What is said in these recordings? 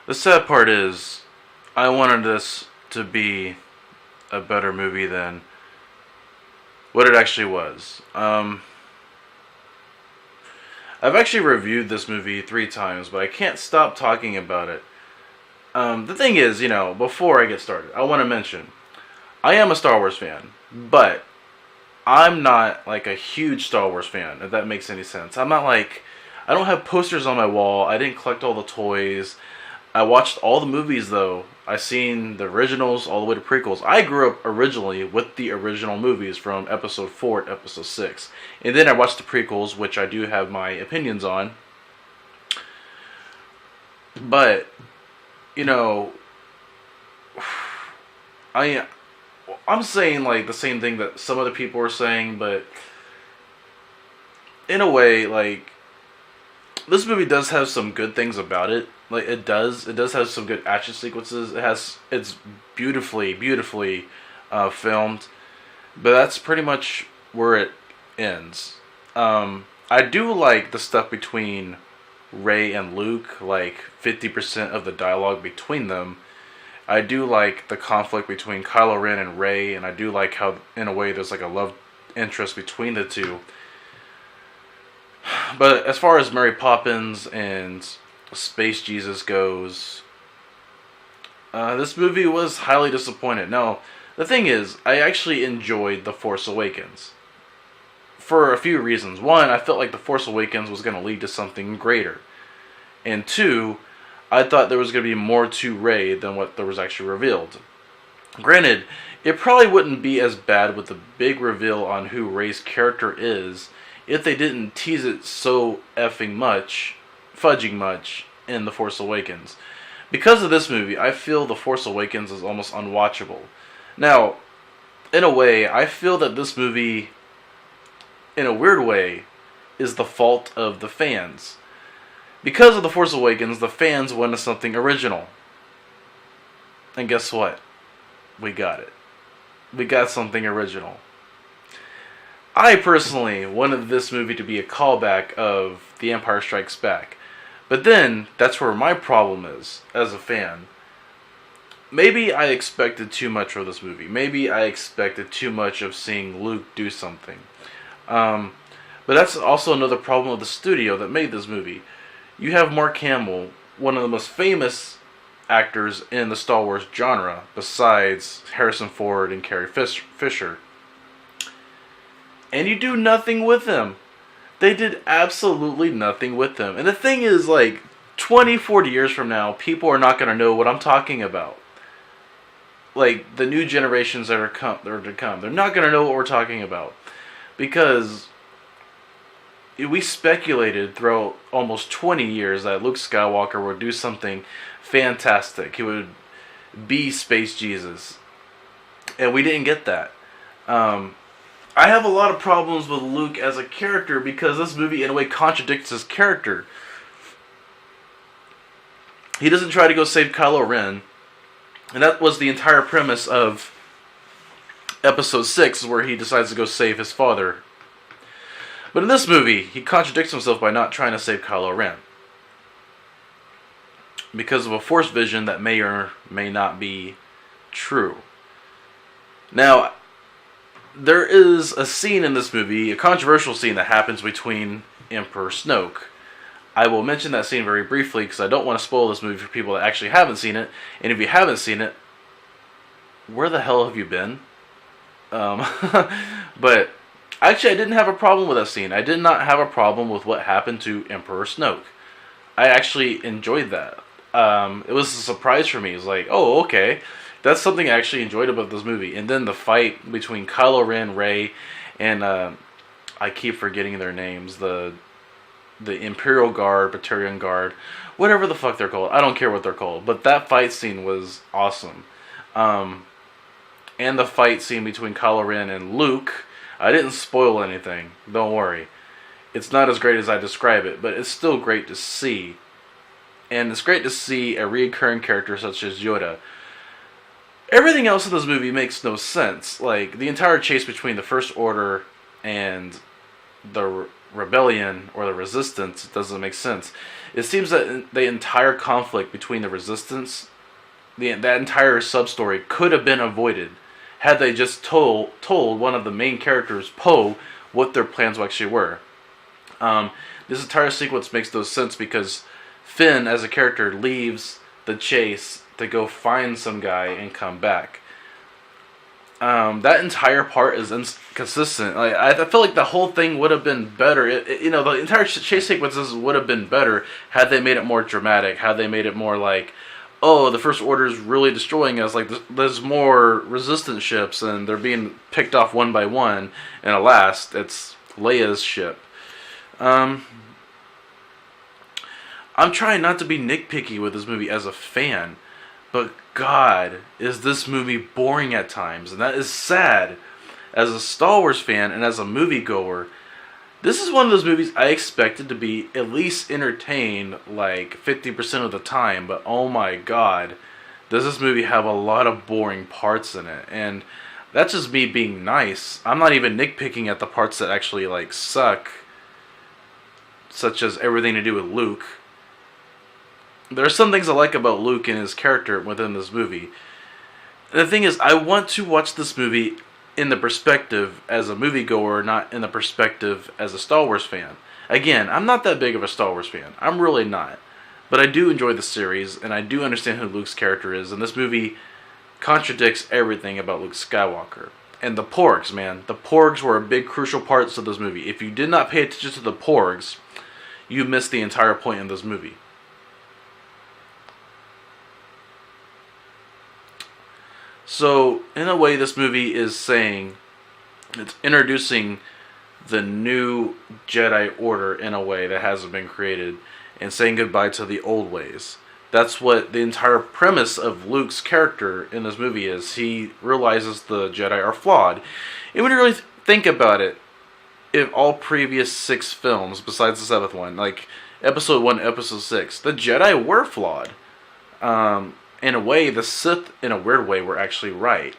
The sad part is, I wanted this to be a better movie than what it actually was. I've actually reviewed this movie 3 times, but I can't stop talking about it. The thing is, before I get started, I want to mention I am a Star Wars fan, but I'm not like a huge Star Wars fan, if that makes any sense. I don't have posters on my wall. I didn't collect all the toys. I watched all the movies though. I seen the originals all the way to prequels. I grew up originally with the original movies from episode 4 to episode 6. And then I watched the prequels, which I do have my opinions on. But, you know, I I'm saying like the same thing that some other people are saying, but in a way, like this movie does have some good things about it. Like it does have some good action sequences. It's beautifully filmed, but that's pretty much where it ends. I do like the stuff between Rey and Luke, like 50% of the dialogue between them. I do like the conflict between Kylo Ren and Rey, and I do like how, in a way, there's like a love interest between the two. But as far as Mary Poppins and Space Jesus goes, this movie was highly disappointed. Now, the thing is, I actually enjoyed The Force Awakens for a few reasons. One, I felt like The Force Awakens was going to lead to something greater. And two, I thought there was going to be more to Rey than what there was actually revealed. Granted, it probably wouldn't be as bad with the big reveal on who Rey's character is if they didn't tease it so effing much, fudging much, in The Force Awakens. Because of this movie, I feel The Force Awakens is almost unwatchable. Now, in a way, I feel that this movie, in a weird way, is the fault of the fans. Because of The Force Awakens, the fans wanted something original. And guess what? We got it. We got something original. I personally wanted this movie to be a callback of The Empire Strikes Back. But then, that's where my problem is, as a fan. Maybe I expected too much of this movie. Maybe I expected too much of seeing Luke do something. But that's also another problem of the studio that made this movie. You have Mark Hamill, one of the most famous actors in the Star Wars genre, besides Harrison Ford and Carrie Fisher. And you do nothing with him. They did absolutely nothing with him. And the thing is, like, 20, 40 years from now, people are not going to know what I'm talking about. Like, the new generations that are to come, they're not going to know what we're talking about. Because we speculated throughout almost 20 years that Luke Skywalker would do something fantastic. He would be Space Jesus. And we didn't get that. I have a lot of problems with Luke as a character because this movie in a way contradicts his character. He doesn't try to go save Kylo Ren. And that was the entire premise of Episode 6, where he decides to go save his father. But in this movie, he contradicts himself by not trying to save Kylo Ren. Because of a Force vision that may or may not be true. Now, there is a scene in this movie, a controversial scene that happens between Emperor Snoke. I will mention that scene very briefly because I don't want to spoil this movie for people that actually haven't seen it. And if you haven't seen it, where the hell have you been? But actually, I didn't have a problem with that scene. I did not have a problem with what happened to Emperor Snoke. I actually enjoyed that. It was a surprise for me. It was like, oh, okay. That's something I actually enjoyed about this movie. And then the fight between Kylo Ren, Rey, and I keep forgetting their names. The Imperial Guard, Praetorian Guard, whatever the fuck they're called. I don't care what they're called. But that fight scene was awesome. And the fight scene between Kylo Ren and Luke, I didn't spoil anything. Don't worry. It's not as great as I describe it, but it's still great to see. And it's great to see a recurring character such as Yoda. Everything else in this movie makes no sense. Like, the entire chase between the First Order and the Rebellion or the Resistance doesn't make sense. It seems that the entire conflict between the Resistance, that entire sub-story could have been avoided had they just told one of the main characters, Poe, what their plans actually were. This entire sequence makes no sense because Finn, as a character, leaves the chase to go find some guy and come back. That entire part is inconsistent. I feel like the whole thing would have been better. The entire chase sequences would have been better had they made it more dramatic. Had they made it more like, oh, the First Order is really destroying us. Like, there's more resistance ships, and they're being picked off one by one. And alas, it's Leia's ship. I'm trying not to be nitpicky with this movie as a fan, but God, is this movie boring at times, and that is sad. As a Star Wars fan and as a moviegoer, this is one of those movies I expected to be at least entertained like 50% of the time, but oh my God, does this movie have a lot of boring parts in it, and that's just me being nice. I'm not even nitpicking at the parts that actually like suck, such as everything to do with Luke. There are some things I like about Luke and his character within this movie. The thing is, I want to watch this movie in the perspective as a moviegoer, not in the perspective as a Star Wars fan. Again, I'm not that big of a Star Wars fan. I'm really not. But I do enjoy the series, and I do understand who Luke's character is, and this movie contradicts everything about Luke Skywalker. And the Porgs, man. The Porgs were a big, crucial part of this movie. If you did not pay attention to the Porgs, you missed the entire point in this movie. So, in a way, this movie is saying, it's introducing the new Jedi Order in a way that hasn't been created, and saying goodbye to the old ways. That's what the entire premise of Luke's character in this movie is. He realizes the Jedi are flawed. And when you really think about it, in all previous 6 films, besides the 7th one, like Episode 1, Episode 6, the Jedi were flawed. In a way, the Sith, in a weird way, were actually right.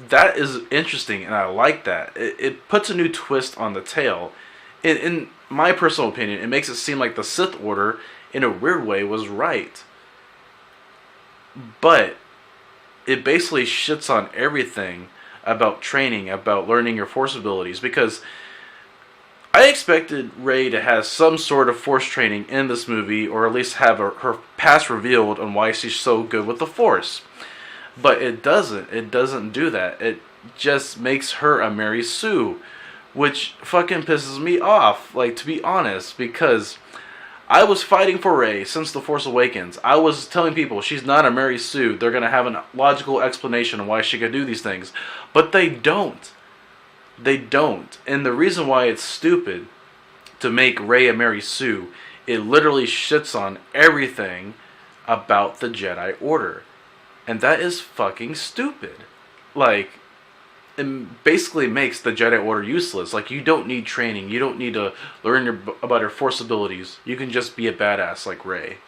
That is interesting, and I like that. It puts a new twist on the tale. In my personal opinion, it makes it seem like the Sith Order, in a weird way, was right. But it basically shits on everything about training, about learning your Force abilities, because I expected Rey to have some sort of Force training in this movie, or at least have her past revealed on why she's so good with the Force. But it doesn't. It doesn't do that. It just makes her a Mary Sue, which fucking pisses me off, like, to be honest, because I was fighting for Rey since The Force Awakens. I was telling people she's not a Mary Sue. They're going to have a logical explanation of why she could do these things. But they don't. They don't. And the reason why it's stupid to make Rey a Mary Sue, it literally shits on everything about the Jedi Order. And that is fucking stupid. Like, it basically makes the Jedi Order useless. Like, you don't need training. You don't need to learn about your Force abilities. You can just be a badass like Rey.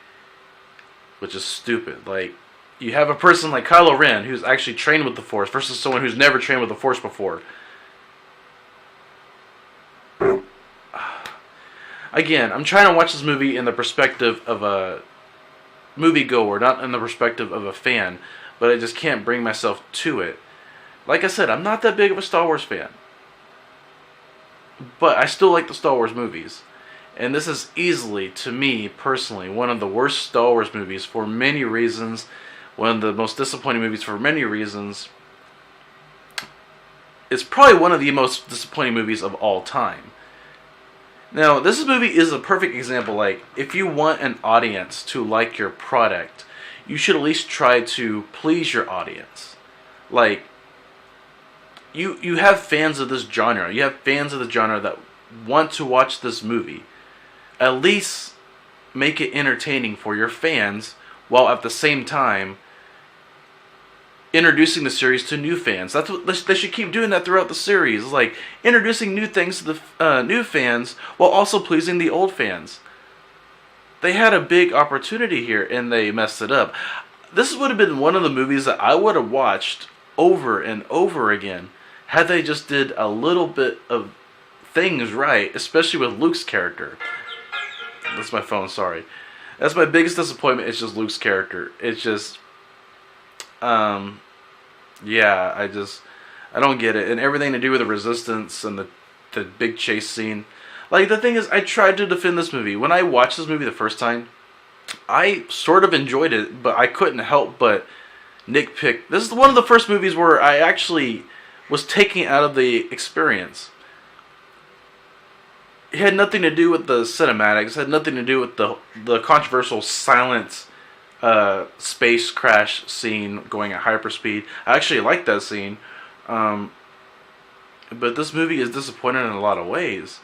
Which is stupid. Like, you have a person like Kylo Ren who's actually trained with the Force versus someone who's never trained with the Force before. Again, I'm trying to watch this movie in the perspective of a moviegoer, not in the perspective of a fan, but I just can't bring myself to it. Like I said, I'm not that big of a Star Wars fan, but I still like the Star Wars movies. And this is easily, to me personally, one of the worst Star Wars movies for many reasons, one of the most disappointing movies for many reasons. It's probably one of the most disappointing movies of all time. Now, this movie is a perfect example. Like, if you want an audience to like your product, you should at least try to please your audience. Like, you have fans of this genre. You have fans of the genre that want to watch this movie. At least make it entertaining for your fans, while at the same time introducing the series to new fans. That's what they should keep doing, that throughout the series. Like, introducing new things to the new fans while also pleasing the old fans. They had a big opportunity here and they messed it up. This would have been one of the movies that I would have watched over and over again had they just did a little bit of things right, especially with Luke's character. That's my phone. Sorry. That's my biggest disappointment. It's just Luke's character. It's just, um, yeah. I don't get it, and everything to do with the resistance and the big chase scene. Like the thing is, I tried to defend this movie when I watched this movie the first time. I sort of enjoyed it, but I couldn't help but nitpick. This is one of the first movies where I actually was taken out of the experience. It had nothing to do with the cinematics. It had nothing to do with the controversial silent space crash scene going at hyperspeed. I actually liked that scene. But this movie is disappointing in a lot of ways.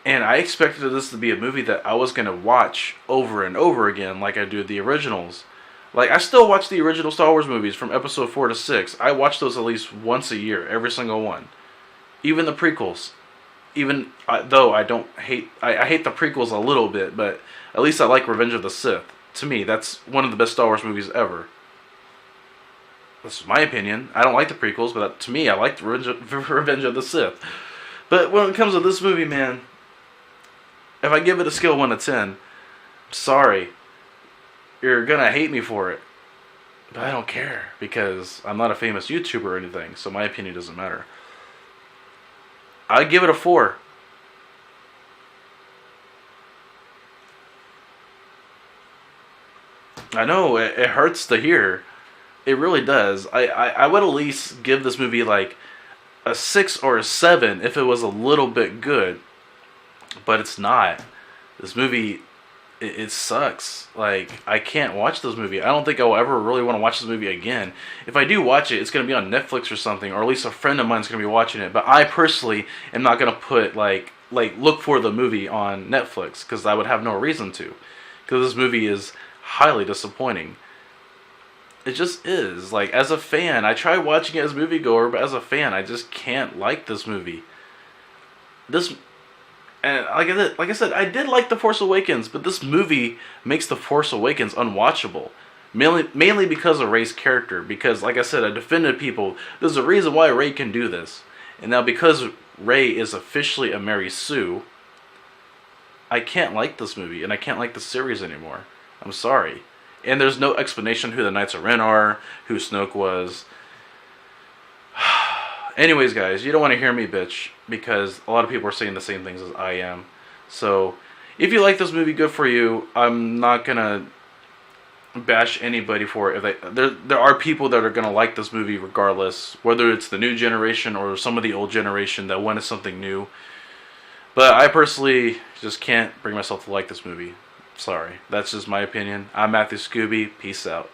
And I expected this to be a movie that I was going to watch over and over again like I do the originals. Like, I still watch the original Star Wars movies from episode 4 to 6. I watch those at least once a year, every single one. Even the prequels. Even though I don't hate... I hate the prequels a little bit, but at least I like Revenge of the Sith. To me, that's one of the best Star Wars movies ever. That's my opinion. I don't like the prequels, but to me, I like Revenge of the Sith. But when it comes to this movie, man... If I give it a scale 1 to 10, sorry, you're gonna hate me for it. But I don't care, because I'm not a famous YouTuber or anything, so my opinion doesn't matter. I'd give it a 4. I know, it hurts to hear. It really does. I would at least give this movie like a 6 or a 7 if it was a little bit good. But it's not. This movie, it sucks. Like, I can't watch this movie. I don't think I'll ever really want to watch this movie again. If I do watch it, it's going to be on Netflix or something, or at least a friend of mine's going to be watching it. But I personally am not going to put, like look for the movie on Netflix, because I would have no reason to. Because this movie is highly disappointing. It just is. Like, as a fan, I try watching it as a moviegoer, but as a fan, I just can't like this movie. And like I said, I did like The Force Awakens, but this movie makes The Force Awakens unwatchable. Mainly because of Rey's character. Because, like I said, I defended people. There's a reason why Rey can do this. And now because Rey is officially a Mary Sue, I can't like this movie, and I can't like the series anymore. I'm sorry. And there's no explanation who the Knights of Ren are, who Snoke was. Anyways, guys, you don't want to hear me bitch, because a lot of people are saying the same things as I am. So, if you like this movie, good for you. I'm not gonna bash anybody for it. There are people that are gonna like this movie regardless, whether it's the new generation or some of the old generation that wanted something new. But I personally just can't bring myself to like this movie. Sorry. That's just my opinion. I'm Matthew Scooby. Peace out.